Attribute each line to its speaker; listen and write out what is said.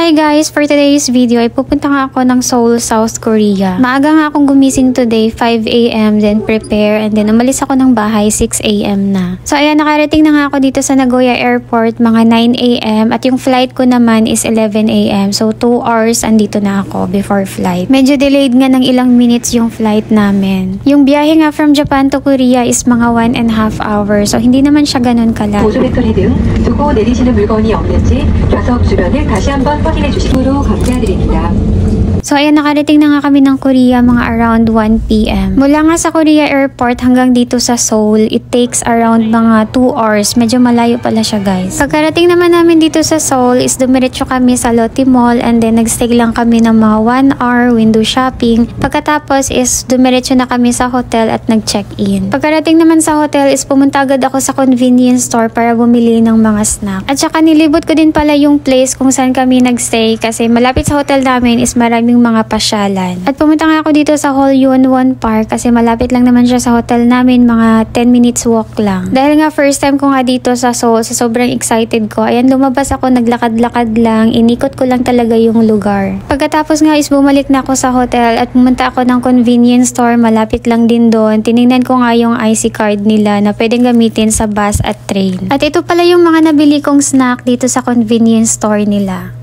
Speaker 1: Hi guys! For today's video ay pupunta nga ako ng Seoul, South Korea. Maaga nga akong gumising today, 5 AM, then prepare, and then umalis ako ng bahay, 6 AM na. So ayan, nakarating na nga ako dito sa Nagoya Airport, mga 9 AM, at yung flight ko naman is 11 AM. So 2 hours andito na ako before flight. Medyo delayed nga ng ilang minutes yung flight namin. Yung biyahe nga from Japan to Korea is mga 1.5 hours. So hindi naman siya ganun kalala.
Speaker 2: 보조 배터리 등 두고 내리시는 물건이 없는지 좌석 주변을 다시 한번 확인해 주시므로 감사드립니다.
Speaker 1: So ayan, nakarating na nga kami ng Korea mga around 1 PM. Mula nga sa Korea Airport hanggang dito sa Seoul, it takes around mga 2 hours. Medyo malayo pala siya guys. Pagkarating naman namin dito sa Seoul is dumiretso kami sa Lotte Mall and then nagstay lang kami ng mga 1 hour window shopping. Pagkatapos is dumiretso na kami sa hotel at nag-check-in. Pagkarating naman sa hotel is pumunta agad ako sa convenience store para bumili ng mga snack. At saka nilibot ko din pala yung place kung saan kami nagstay kasi malapit sa hotel namin is maraming mga pasyalan. At pumunta nga ako dito sa Hall Yunwon Park kasi malapit lang naman siya sa hotel namin, mga 10 minutes walk lang. Dahil nga first time ko nga dito sa Seoul, so sobrang excited ko. Ayan, lumabas ako, naglakad-lakad lang, inikot ko lang talaga yung lugar. Pagkatapos nga is bumalik na ako sa hotel at pumunta ako ng convenience store, malapit lang din doon. Tinignan ko nga yung IC card nila na pwedeng gamitin sa bus at train. At ito pala yung mga nabili kong snack dito sa convenience store nila.